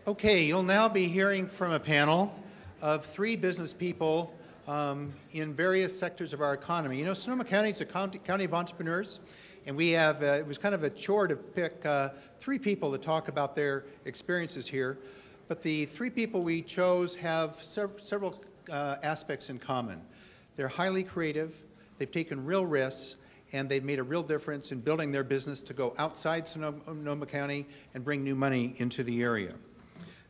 Okay, you'll now be hearing from a panel of three business people in various sectors of our economy. You know, Sonoma County is a county of entrepreneurs, and we have, it was kind of a chore to pick three people to talk about their experiences here. But the three people we chose have several aspects in common. They're highly creative, they've taken real risks, and they've made a real difference in building their business to go outside Sonoma County and bring new money into the area.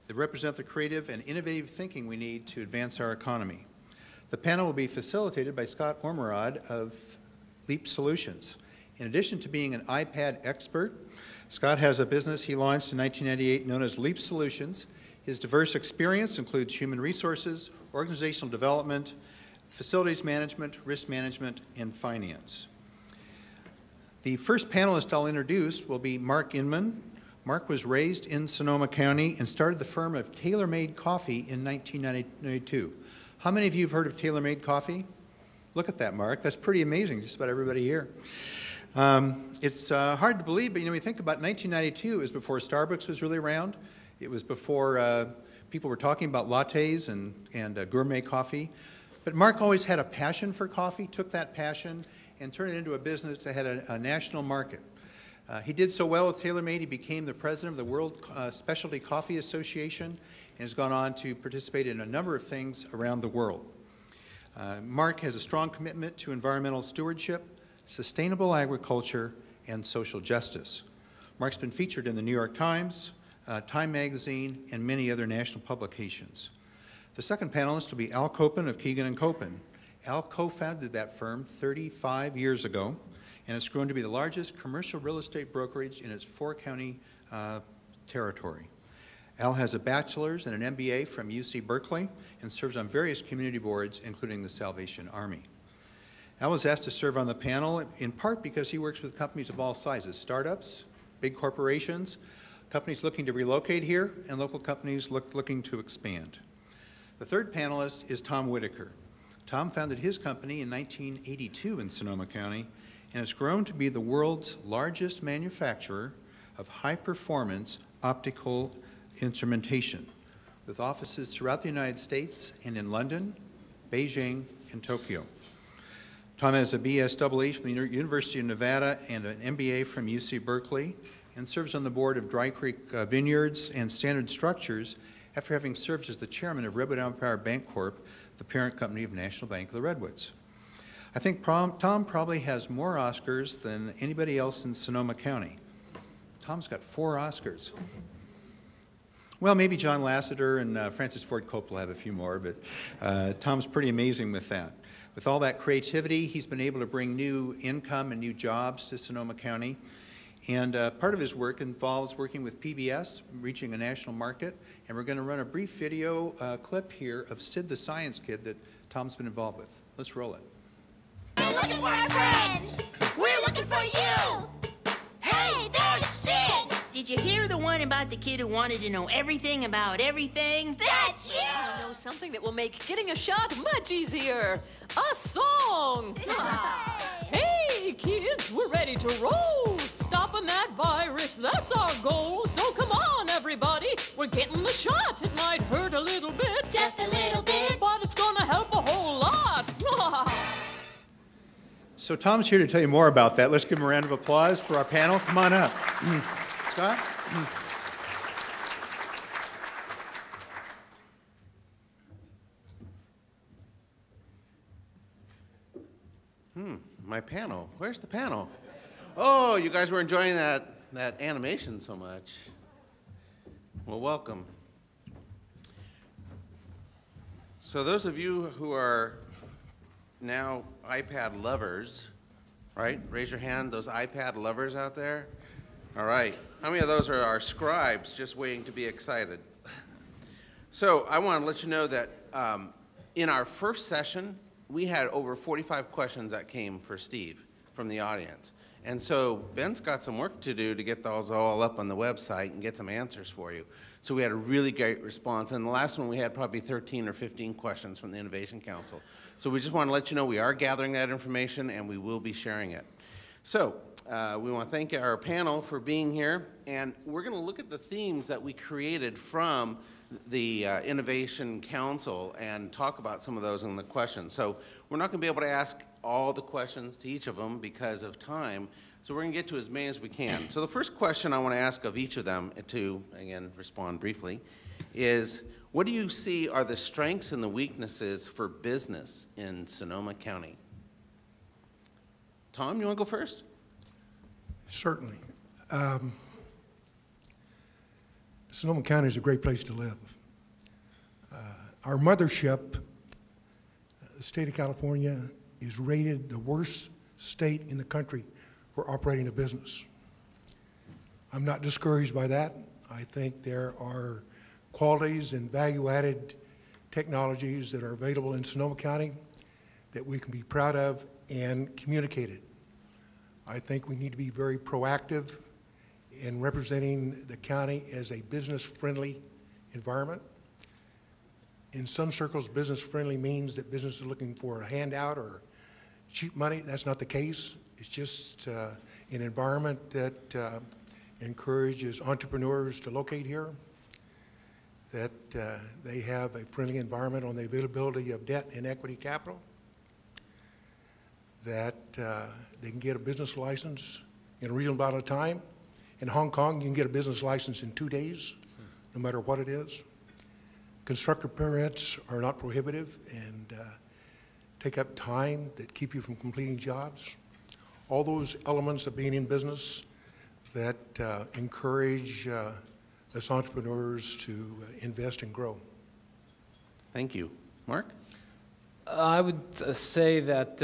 They represent the creative and innovative thinking we need to advance our economy. The panel will be facilitated by Scott Ormerod of Leap Solutions. In addition to being an iPad expert, Scott has a business he launched in 1998 known as Leap Solutions. His diverse experience includes human resources, organizational development, facilities management, risk management, and finance. The first panelist I'll introduce will be Mark Inman. Mark was raised in Sonoma County and started the firm of Tailor Made Coffee in 1992. How many of you have heard of Tailor Made Coffee? Look at that, Mark. That's pretty amazing, just about everybody here. It's hard to believe, but you know, when you think about 1992, it was before Starbucks was really around. It was before people were talking about lattes and gourmet coffee. But Mark always had a passion for coffee, took that passion and turned it into a business that had a national market. He did so well with TaylorMade, he became the president of the World Specialty Coffee Association and has gone on to participate in a number of things around the world. Mark has a strong commitment to environmental stewardship, sustainable agriculture, and social justice. Mark's been featured in the New York Times, Time Magazine, and many other national publications. The second panelist will be Al Coppin of Keegan and Coppin. Al co-founded that firm 35 years ago, and it's grown to be the largest commercial real estate brokerage in its four-county territory. Al has a bachelor's and an MBA from UC Berkeley and serves on various community boards, including the Salvation Army. Al was asked to serve on the panel in part because he works with companies of all sizes, startups, big corporations, companies looking to relocate here, and local companies looking to expand. The third panelist is Tom Whitaker. Tom founded his company in 1982 in Sonoma County, and it's grown to be the world's largest manufacturer of high-performance optical instrumentation, with offices throughout the United States and in London, Beijing, and Tokyo. Tom has a BSEE from the University of Nevada and an MBA from UC Berkeley, and serves on the board of Dry Creek Vineyards and Standard Structures after having served as the chairman of Redwood Empire Bank Corp., the parent company of National Bank of the Redwoods. I think Tom probably has more Oscars than anybody else in Sonoma County. Tom's got 4 Oscars. Well, maybe John Lasseter and Francis Ford Coppola have a few more, but Tom's pretty amazing with that. With all that creativity, he's been able to bring new income and new jobs to Sonoma County. And part of his work involves working with PBS, reaching a national market, and we're going to run a brief video clip here of Sid the Science Kid that Tom's been involved with. Let's roll it. We're looking for our friends! We're looking for you! Hey, there's Sid! Did you hear the one about the kid who wanted to know everything about everything? That's you! I know something that will make getting a shot much easier. A song! Hey, kids, we're ready to roll. Stopping that virus, that's our goal. So come on, everybody, we're getting the shot. It might hurt a little bit. Just a little bit. But it's gonna help a whole lot. So Tom's here to tell you more about that. Let's give him a round of applause for our panel. Come on up. Scott? My panel. Where's the panel? Oh, you guys were enjoying that animation so much. Well, welcome. So those of you who are now iPad lovers, right? Raise your hand, those iPad lovers out there. All right. How many of those are our scribes just waiting to be excited? So I want to let you know that in our first session, we had over 45 questions that came for Steve from the audience. And so Ben's got some work to do to get those all up on the website and get some answers for you. So we had a really great response. And the last one, we had probably 13 or 15 questions from the Innovation Council. So we just want to let you know we are gathering that information and we will be sharing it. So We want to thank our panel for being here, and we're going to look at the themes that we created from the Innovation Council and talk about some of those in the questions. So we're not going to be able to ask all the questions to each of them because of time, so we're going to get to as many as we can. So the first question I want to ask of each of them, to, again, respond briefly, is what do you see are the strengths and the weaknesses for business in Sonoma County? Tom, you want to go first? Certainly. Sonoma County is a great place to live. Our mothership, the state of California, is rated the worst state in the country for operating a business. I'm not discouraged by that. I think there are qualities and value-added technologies that are available in Sonoma County that we can be proud of and communicated. I think we need to be very proactive in representing the county as a business-friendly environment. In some circles, business-friendly means that business is looking for a handout or cheap money. That's not the case. It's just an environment that encourages entrepreneurs to locate here, that they have a friendly environment on the availability of debt and equity capital, that they can get a business license in a reasonable amount of time. In Hong Kong, you can get a business license in 2 days, no matter what it is. Constructor permits are not prohibitive and take up time that keep you from completing jobs. All those elements of being in business that encourage us entrepreneurs to invest and grow. Thank you. Mark? I would say that,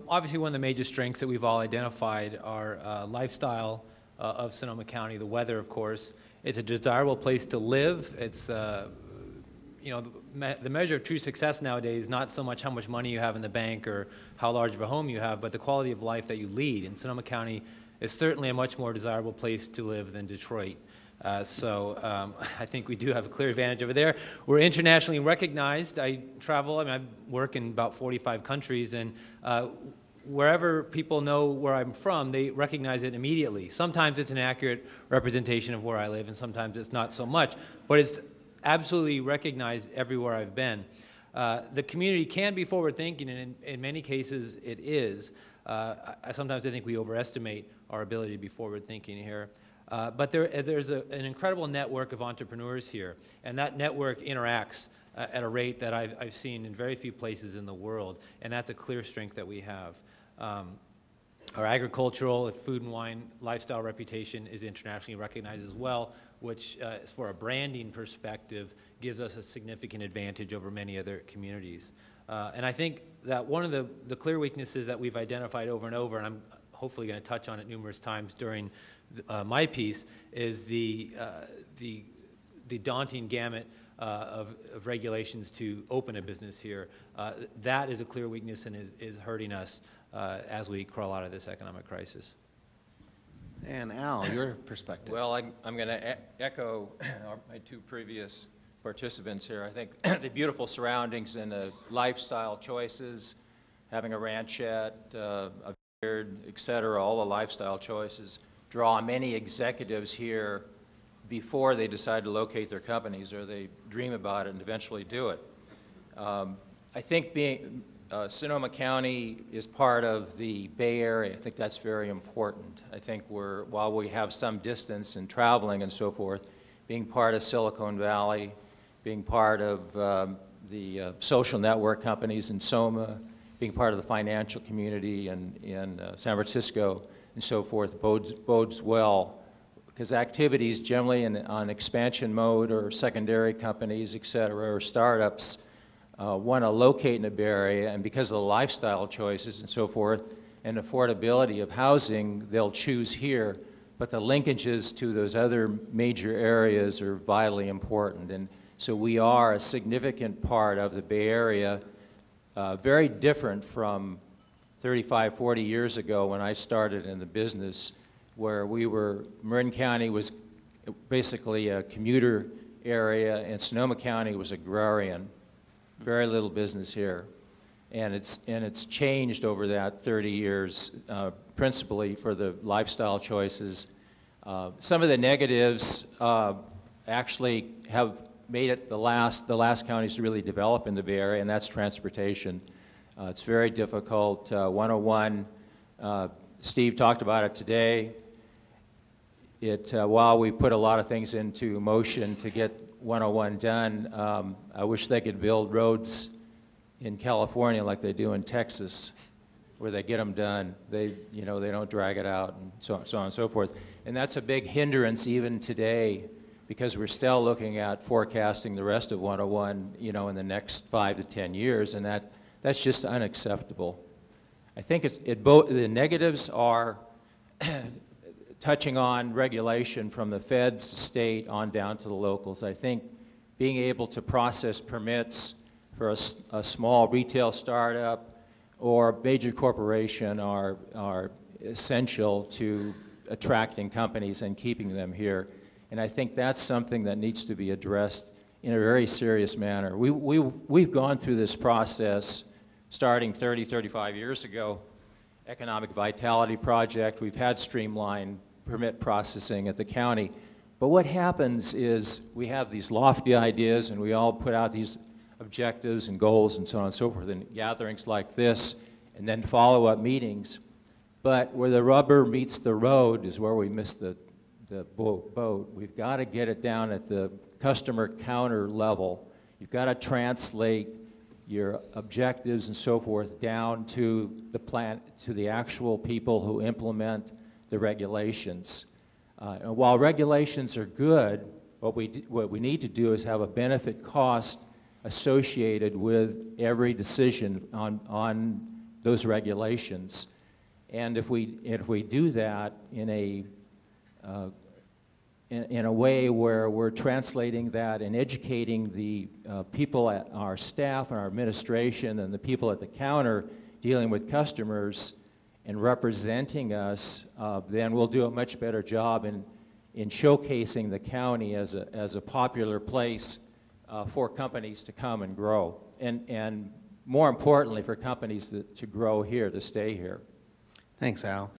obviously one of the major strengths that we've all identified are lifestyle of Sonoma County, the weather, of course. It's a desirable place to live. It's, the measure of true success nowadays is not so much how much money you have in the bank or how large of a home you have, but the quality of life that you lead. And Sonoma County is certainly a much more desirable place to live than Detroit. I think we do have a clear advantage over there. We're internationally recognized. I work in about 45 countries, and wherever people know where I'm from, they recognize it immediately. Sometimes it's an accurate representation of where I live, and sometimes it's not so much, but it's absolutely recognized everywhere I've been. The community can be forward-thinking, and in many cases it is. Sometimes I think we overestimate our ability to be forward-thinking here. But there's an incredible network of entrepreneurs here, and that network interacts at a rate that I've seen in very few places in the world, and that's a clear strength that we have. Our agricultural, food and wine, lifestyle reputation is internationally recognized as well, which, for a branding perspective, gives us a significant advantage over many other communities. And I think that one of the clear weaknesses that we've identified over and over, and I'm hopefully going to touch on it numerous times during my piece, is the daunting gamut of regulations to open a business here. That is a clear weakness and is hurting us as we crawl out of this economic crisis. And Al, your perspective. Well, I'm going to echo my two previous participants here. I think the beautiful surroundings and the lifestyle choices, having a ranchette, a vineyard, et cetera, all the lifestyle choices draw many executives here before they decide to locate their companies, or they dream about it and eventually do it. I think Sonoma County is part of the Bay Area. I think that's very important. I think while we have some distance in traveling and so forth, being part of Silicon Valley, being part of the social network companies in Soma, being part of the financial community in San Francisco and so forth bodes well, because activities generally on expansion mode or secondary companies, et cetera, or startups want to locate in the Bay Area, and because of the lifestyle choices and so forth and affordability of housing, they'll choose here, but the linkages to those other major areas are vitally important. And so we are a significant part of the Bay Area, very different from 35, 40 years ago when I started in the business, where Marin County was basically a commuter area and Sonoma County was agrarian. Very little business here. And it's changed over that 30 years principally for the lifestyle choices. Some of the negatives actually have made it the last counties to really develop in the Bay Area, and that's transportation. It's very difficult. 101, Steve talked about it today. While we put a lot of things into motion to get 101 done, I wish they could build roads in California like they do in Texas, where they get them done. They don't drag it out, and so on and so forth. And that's a big hindrance even today, because we're still looking at forecasting the rest of 101, in the next 5 to 10 years, and that's just unacceptable. I think the negatives are touching on regulation from the feds, the state, on down to the locals. I think being able to process permits for a small retail startup or major corporation are essential to attracting companies and keeping them here. And I think that's something that needs to be addressed in a very serious manner. We've gone through this process starting 30, 35 years ago, Economic Vitality Project. We've had streamlined permit processing at the county. But what happens is we have these lofty ideas, and we all put out these objectives and goals and so on and so forth in gatherings like this, and then follow-up meetings. But where the rubber meets the road is where we miss the boat. We've got to get it down at the customer counter level. You've got to translate your objectives and so forth down to the plant, to the actual people who implement the regulations. And while regulations are good, what we need to do is have a benefit cost associated with every decision on those regulations. And if we do that in a way where we're translating that and educating the people at our staff and our administration and the people at the counter dealing with customers and representing us, then we'll do a much better job in showcasing the county as a popular place for companies to come and grow, and more importantly, for companies to grow here, to stay here. Thanks, Al.